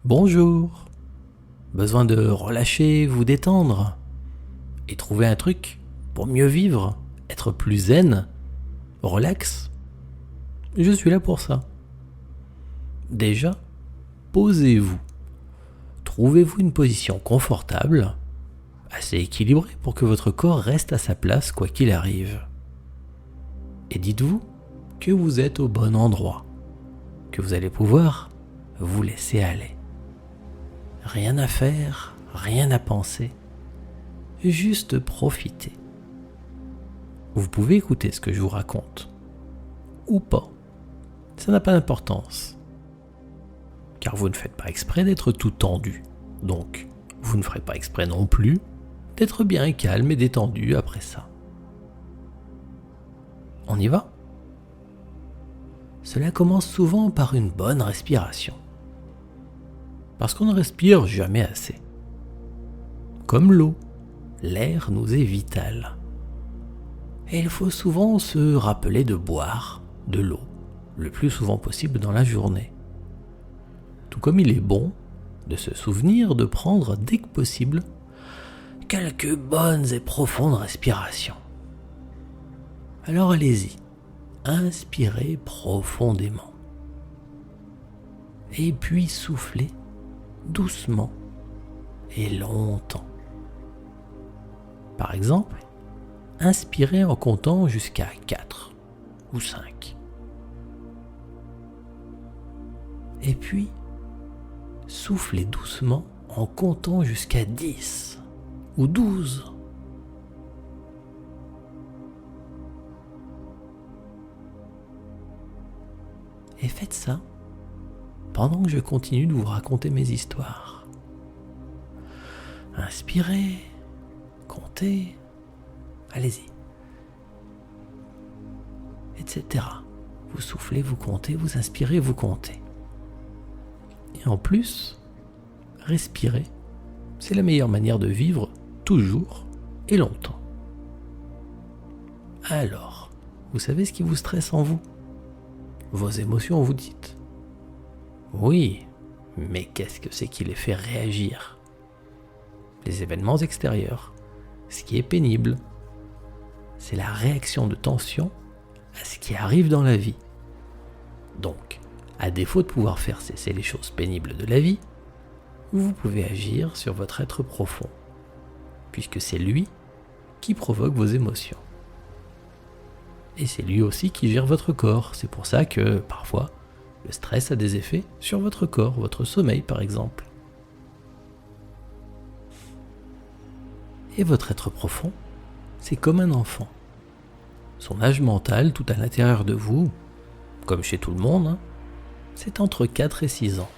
Bonjour. Besoin de relâcher, vous détendre et trouver un truc pour mieux vivre, être plus zen, relax? Je suis là pour ça. Déjà, posez-vous. Trouvez-vous une position confortable, assez équilibrée pour que votre corps reste à sa place quoi qu'il arrive. Et dites-vous que vous êtes au bon endroit, que vous allez pouvoir vous laisser aller. Rien à faire, rien à penser, juste profiter. Vous pouvez écouter ce que je vous raconte, ou pas, ça n'a pas d'importance. Car vous ne faites pas exprès d'être tout tendu, donc vous ne ferez pas exprès non plus d'être bien calme et détendu après ça. On y va ? Cela commence souvent par une bonne respiration. Parce qu'on ne respire jamais assez. Comme l'eau, l'air nous est vital. Et il faut souvent se rappeler de boire de l'eau le plus souvent possible dans la journée. Tout comme il est bon de se souvenir de prendre dès que possible quelques bonnes et profondes respirations. Alors allez-y, inspirez profondément. Et puis soufflez doucement et longtemps. Par exemple, inspirez en comptant jusqu'à 4 ou 5. Et puis, soufflez doucement en comptant jusqu'à 10 ou 12. Et faites ça pendant que je continue de vous raconter mes histoires. Inspirez, comptez, allez-y, etc. Vous soufflez, vous comptez, vous inspirez, vous comptez. Et en plus, respirer, c'est la meilleure manière de vivre toujours et longtemps. Alors, vous savez ce qui vous stresse en vous ? Vos émotions, vous dites. Oui, mais qu'est-ce que c'est qui les fait réagir ? Les événements extérieurs. Ce qui est pénible, c'est la réaction de tension à ce qui arrive dans la vie. Donc, à défaut de pouvoir faire cesser les choses pénibles de la vie, vous pouvez agir sur votre être profond, puisque c'est lui qui provoque vos émotions. Et c'est lui aussi qui gère votre corps. C'est pour ça que, parfois, le stress a des effets sur votre corps, votre sommeil par exemple. Et votre être profond, c'est comme un enfant. Son âge mental, tout à l'intérieur de vous, comme chez tout le monde, c'est entre 4 et 6 ans.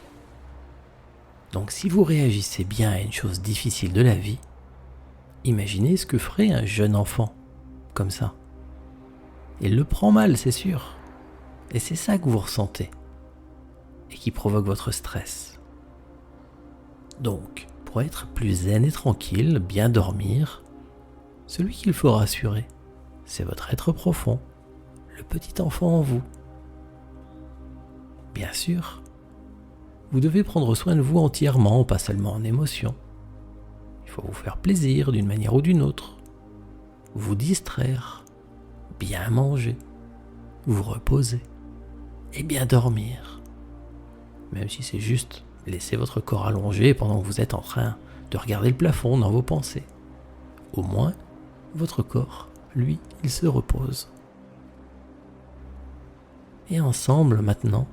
Donc si vous réagissez bien à une chose difficile de la vie, imaginez ce que ferait un jeune enfant, comme ça. Il le prend mal, c'est sûr. Et c'est ça que vous ressentez. Et qui provoque votre stress. Donc, pour être plus zen et tranquille, bien dormir, celui qu'il faut rassurer, c'est votre être profond, le petit enfant en vous. Bien sûr, vous devez prendre soin de vous entièrement, pas seulement en émotion. Il faut vous faire plaisir d'une manière ou d'une autre, vous distraire, bien manger, vous reposer et bien dormir. Même si c'est juste laisser votre corps allongé pendant que vous êtes en train de regarder le plafond dans vos pensées. Au moins, votre corps, lui, il se repose. Et ensemble, maintenant,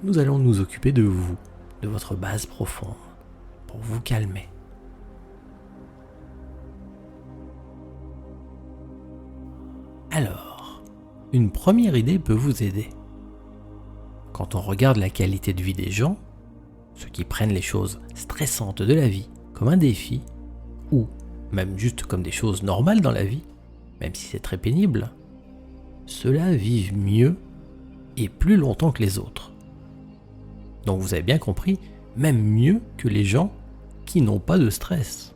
nous allons nous occuper de vous, de votre base profonde, pour vous calmer. Alors, une première idée peut vous aider. Quand on regarde la qualité de vie des gens, ceux qui prennent les choses stressantes de la vie comme un défi, ou même juste comme des choses normales dans la vie, même si c'est très pénible, ceux-là vivent mieux et plus longtemps que les autres. Donc vous avez bien compris, même mieux que les gens qui n'ont pas de stress.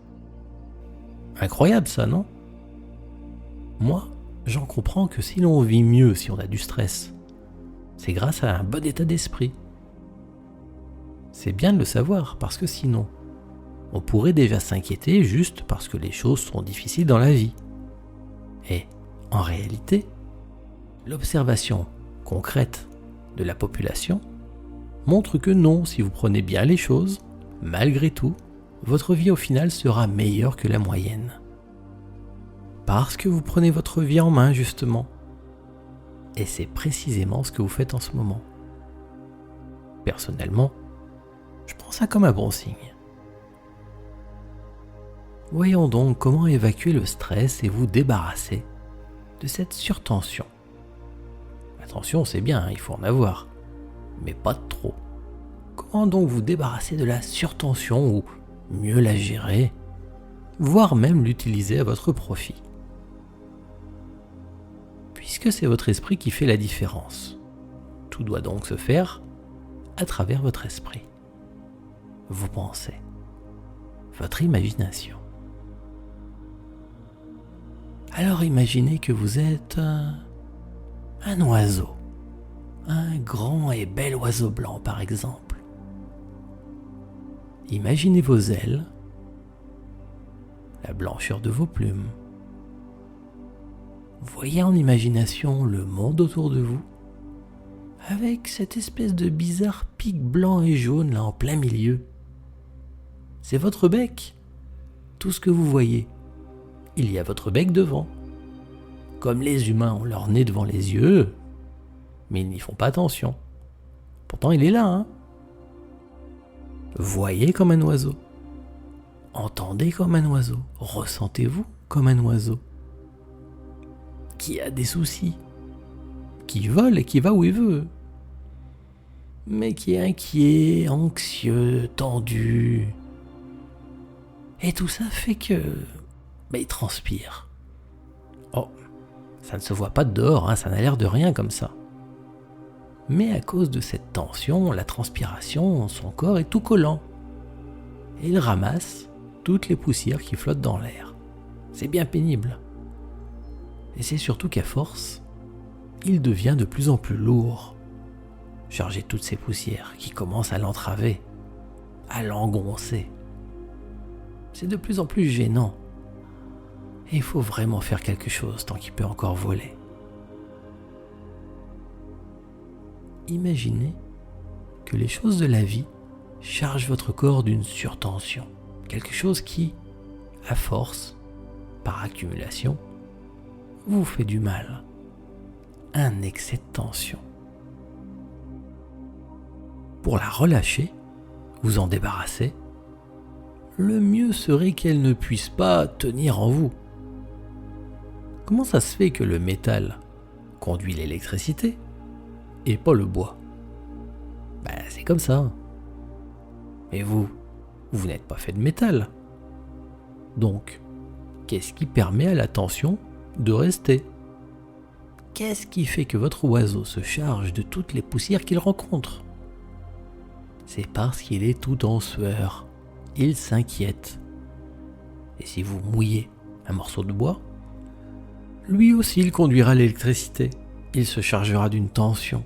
Incroyable ça, non ? Moi, j'en comprends que si l'on vit mieux si on a du stress, c'est grâce à un bon état d'esprit. C'est bien de le savoir parce que sinon, on pourrait déjà s'inquiéter juste parce que les choses sont difficiles dans la vie. Et en réalité, l'observation concrète de la population montre que non, si vous prenez bien les choses, malgré tout, votre vie au final sera meilleure que la moyenne. Parce que vous prenez votre vie en main justement. Et c'est précisément ce que vous faites en ce moment. Personnellement, je prends ça comme un bon signe. Voyons donc comment évacuer le stress et vous débarrasser de cette surtension. La tension, c'est bien, il faut en avoir, mais pas de trop. Comment donc vous débarrasser de la surtension ou mieux la gérer, voire même l'utiliser à votre profit? Puisque c'est votre esprit qui fait la différence, tout doit donc se faire à travers votre esprit. Vos pensées, votre imagination. Alors imaginez que vous êtes un oiseau, un grand et bel oiseau blanc par exemple. Imaginez vos ailes, la blancheur de vos plumes. Voyez en imagination le monde autour de vous, avec cette espèce de bizarre pic blanc et jaune là en plein milieu. C'est votre bec, tout ce que vous voyez. Il y a votre bec devant. Comme les humains ont leur nez devant les yeux, mais ils n'y font pas attention. Pourtant il est là, hein. Voyez comme un oiseau. Entendez comme un oiseau. Ressentez-vous comme un oiseau. Qui a des soucis. Qui vole et qui va où il veut. Mais qui est inquiet, anxieux, tendu. Et tout ça fait que... il transpire. Oh, ça ne se voit pas de dehors, hein, ça n'a l'air de rien comme ça. Mais à cause de cette tension, la transpiration, son corps est tout collant. Et il ramasse toutes les poussières qui flottent dans l'air. C'est bien pénible. Et c'est surtout qu'à force, il devient de plus en plus lourd, chargé de toutes ces poussières qui commencent à l'entraver, à l'engoncer. C'est de plus en plus gênant. Et il faut vraiment faire quelque chose tant qu'il peut encore voler. Imaginez que les choses de la vie chargent votre corps d'une surtension. Quelque chose qui, à force, par accumulation, vous fait du mal. Un excès de tension. Pour la relâcher, vous en débarrasser, le mieux serait qu'elle ne puisse pas tenir en vous. Comment ça se fait que le métal conduit l'électricité et pas le bois? C'est comme ça. Mais vous n'êtes pas fait de métal. Donc, qu'est-ce qui permet à la tension de rester? Qu'est-ce qui fait que votre oiseau se charge de toutes les poussières qu'il rencontre? C'est parce qu'il est tout en sueur. Il s'inquiète. Et si vous mouillez un morceau de bois, lui aussi il conduira l'électricité. Il se chargera d'une tension.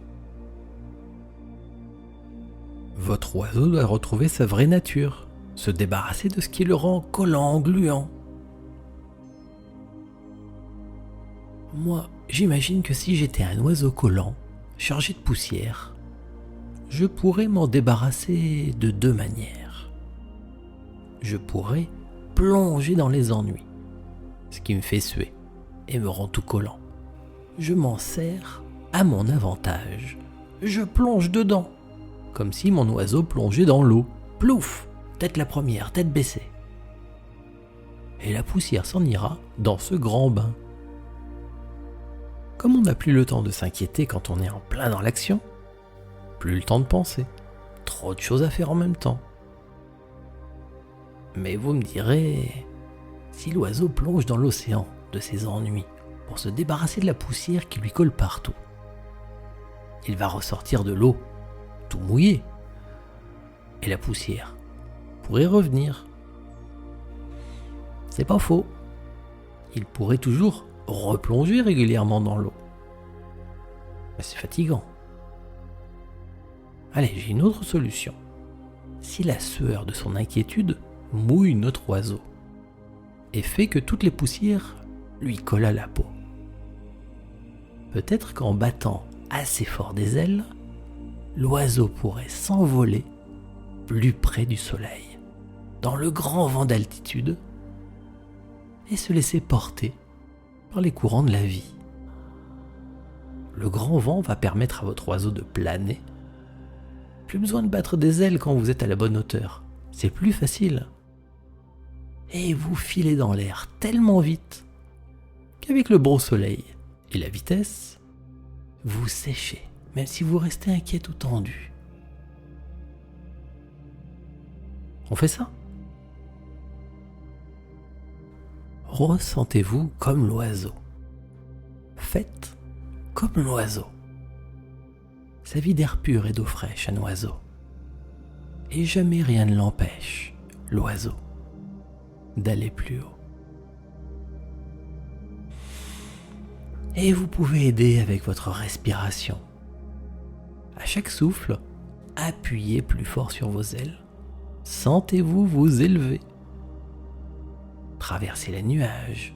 Votre oiseau doit retrouver sa vraie nature, se débarrasser de ce qui le rend collant, gluant. Moi, j'imagine que si j'étais un oiseau collant, chargé de poussière, je pourrais m'en débarrasser de deux manières. Je pourrais plonger dans les ennuis, ce qui me fait suer et me rend tout collant. Je m'en sers à mon avantage. Je plonge dedans, comme si mon oiseau plongeait dans l'eau. Plouf, tête la première, tête baissée. Et la poussière s'en ira dans ce grand bain. Comme on n'a plus le temps de s'inquiéter quand on est en plein dans l'action, plus le temps de penser, trop de choses à faire en même temps. Mais vous me direz, si l'oiseau plonge dans l'océan de ses ennuis pour se débarrasser de la poussière qui lui colle partout, il va ressortir de l'eau, tout mouillé, et la poussière pourrait revenir. C'est pas faux. Il pourrait toujours replonger régulièrement dans l'eau. Mais c'est fatigant. Allez, j'ai une autre solution. si la sueur de son inquiétude mouille notre oiseau et fait que toutes les poussières lui collent à la peau. Peut-être qu'en battant assez fort des ailes, l'oiseau pourrait s'envoler plus près du soleil, dans le grand vent d'altitude, et se laisser porter par les courants de la vie. Le grand vent va permettre à votre oiseau de planer. Plus besoin de battre des ailes quand vous êtes à la bonne hauteur, c'est plus facile. Et vous filez dans l'air tellement vite qu'avec le beau soleil et la vitesse, vous séchez, même si vous restez inquiet ou tendu. On fait ça? Ressentez-vous comme l'oiseau. Faites comme l'oiseau. Sa vie d'air pur et d'eau fraîche, un oiseau. Et jamais rien ne l'empêche, l'oiseau, d'aller plus haut. Et vous pouvez aider avec votre respiration. À chaque souffle, appuyez plus fort sur vos ailes. Sentez-vous vous élever. Traversez les nuages.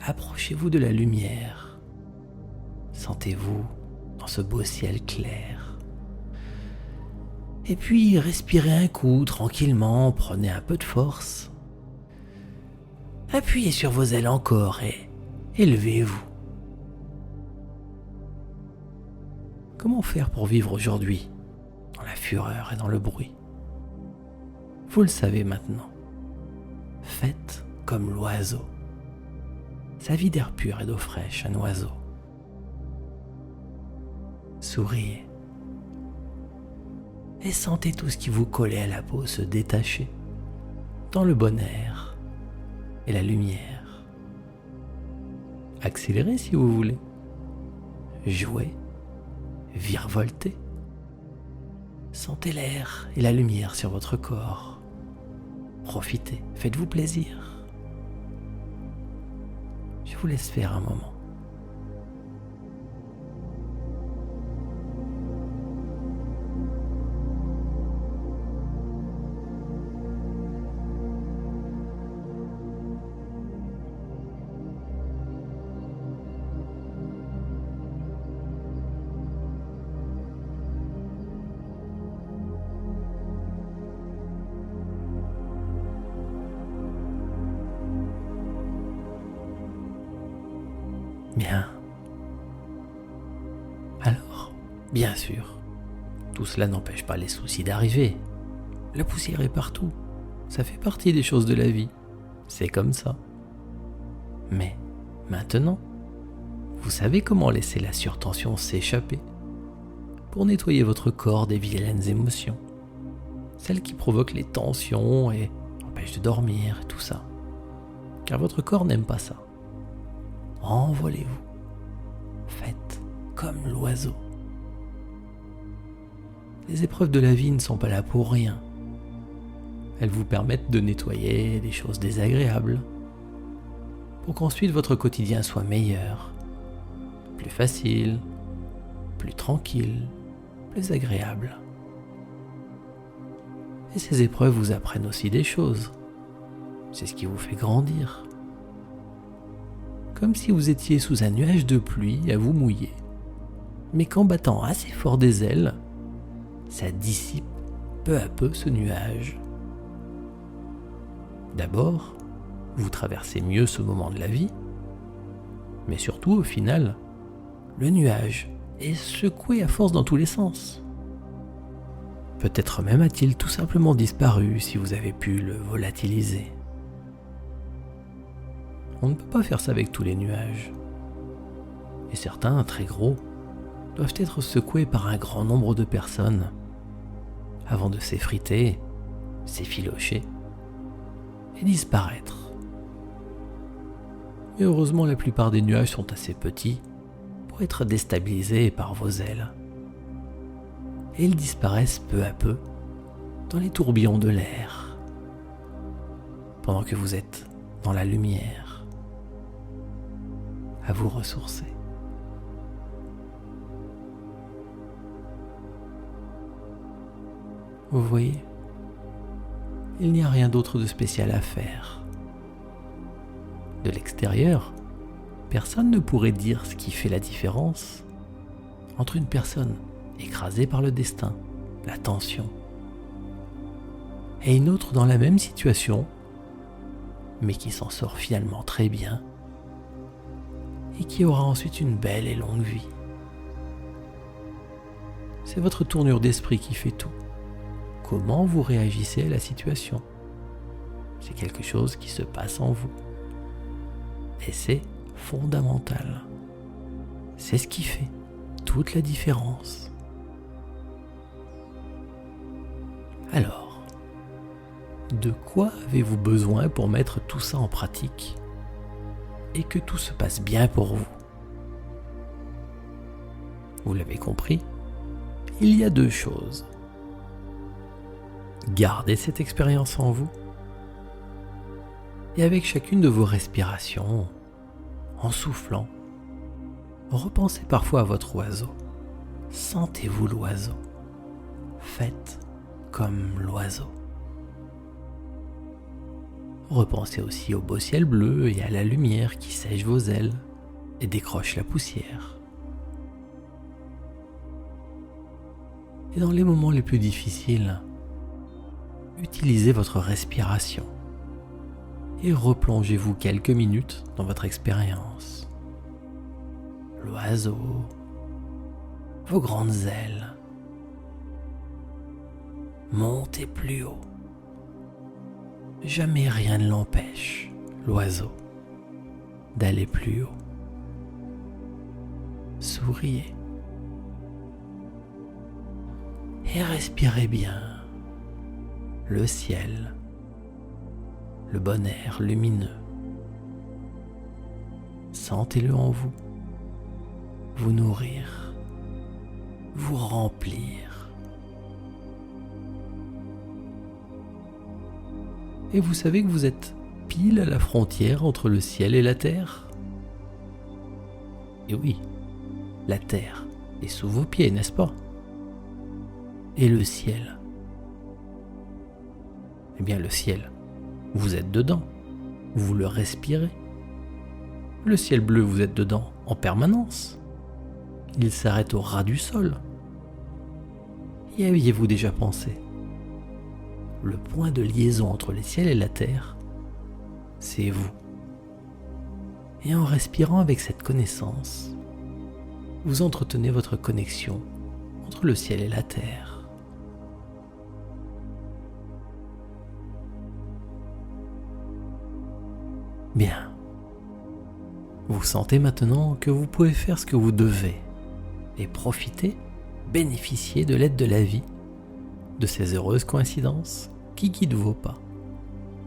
Approchez-vous de la lumière. Sentez-vous dans ce beau ciel clair. Et puis respirez un coup tranquillement, prenez un peu de force. Appuyez sur vos ailes encore et élevez-vous. Comment faire pour vivre aujourd'hui, dans la fureur et dans le bruit? Vous le savez maintenant. Faites comme l'oiseau. Sa vie d'air pur et d'eau fraîche, un oiseau. Souriez. Et sentez tout ce qui vous collait à la peau se détacher dans le bon air et la lumière. Accélérez si vous voulez. Jouez. Virevoltez. Sentez l'air et la lumière sur votre corps. Profitez, faites-vous plaisir. Je vous laisse faire un moment. Bien. Alors, bien sûr, tout cela n'empêche pas les soucis d'arriver. La poussière est partout. Ça fait partie des choses de la vie. C'est comme ça. Mais maintenant, vous savez comment laisser la surtension s'échapper pour nettoyer votre corps des vilaines émotions, celles qui provoquent les tensions et empêchent de dormir et tout ça. Car votre corps n'aime pas ça. Envolez-vous. Faites comme l'oiseau. Les épreuves de la vie ne sont pas là pour rien. Elles vous permettent de nettoyer des choses désagréables pour qu'ensuite votre quotidien soit meilleur, plus facile, plus tranquille, plus agréable. Et ces épreuves vous apprennent aussi des choses. C'est ce qui vous fait grandir. Comme si vous étiez sous un nuage de pluie à vous mouiller, mais qu'en battant assez fort des ailes, ça dissipe peu à peu ce nuage. D'abord, vous traversez mieux ce moment de la vie, mais surtout au final, le nuage est secoué à force dans tous les sens. Peut-être même a-t-il tout simplement disparu si vous avez pu le volatiliser. On ne peut pas faire ça avec tous les nuages. Et certains, très gros, doivent être secoués par un grand nombre de personnes avant de s'effriter, s'effilocher et disparaître. Mais heureusement, la plupart des nuages sont assez petits pour être déstabilisés par vos ailes. Et ils disparaissent peu à peu dans les tourbillons de l'air, pendant que vous êtes dans la lumière, à vous ressourcer. Vous voyez, il n'y a rien d'autre de spécial à faire. De l'extérieur, personne ne pourrait dire ce qui fait la différence entre une personne écrasée par le destin, la tension, et une autre dans la même situation, mais qui s'en sort finalement très bien et qui aura ensuite une belle et longue vie. C'est votre tournure d'esprit qui fait tout. Comment vous réagissez à la situation? C'est quelque chose qui se passe en vous. Et c'est fondamental. C'est ce qui fait toute la différence. Alors, de quoi avez-vous besoin pour mettre tout ça en pratique et que tout se passe bien pour vous? Vous l'avez compris, il y a deux choses. Gardez cette expérience en vous et avec chacune de vos respirations, en soufflant, repensez parfois à votre oiseau. Sentez-vous l'oiseau. Faites comme l'oiseau. Repensez aussi au beau ciel bleu et à la lumière qui sèche vos ailes et décroche la poussière. Et dans les moments les plus difficiles, utilisez votre respiration et replongez-vous quelques minutes dans votre expérience. L'oiseau, vos grandes ailes, montez plus haut. Jamais rien ne l'empêche, l'oiseau, d'aller plus haut. Souriez et respirez bien le ciel, le bon air lumineux. Sentez-le en vous, vous nourrir, vous remplir. Et vous savez que vous êtes pile à la frontière entre le ciel et la terre? Et oui, la terre est sous vos pieds, n'est-ce pas? Et le ciel? Eh bien le ciel, vous êtes dedans, vous le respirez. Le ciel bleu, vous êtes dedans en permanence. Il s'arrête au ras du sol. Y aviez-vous déjà pensé? Le point de liaison entre le ciel et la terre, c'est vous. Et en respirant avec cette connaissance, vous entretenez votre connexion entre le ciel et la terre. Bien. Vous sentez maintenant que vous pouvez faire ce que vous devez et profiter, bénéficier de l'aide de la vie, de ces heureuses coïncidences qui guident vos pas,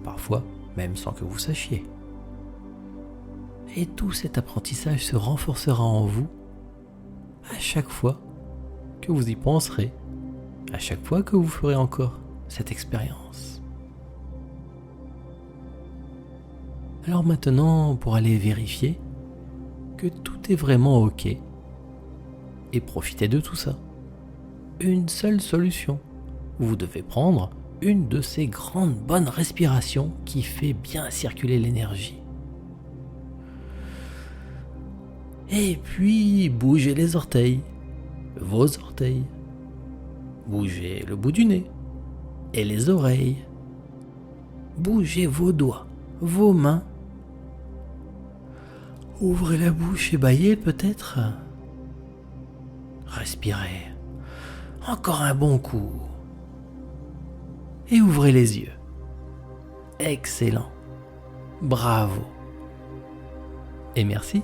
parfois même sans que vous sachiez. Et tout cet apprentissage se renforcera en vous à chaque fois que vous y penserez, à chaque fois que vous ferez encore cette expérience. Alors maintenant, pour aller vérifier que tout est vraiment OK et profiter de tout ça, une seule solution. Vous devez prendre une de ces grandes bonnes respirations qui fait bien circuler l'énergie. Et puis, bougez les orteils, vos orteils. Bougez le bout du nez et les oreilles. Bougez vos doigts, vos mains. Ouvrez la bouche et bâillez peut-être. Respirez. Encore un bon coup. Et ouvrez les yeux. Excellent. Bravo. Et merci.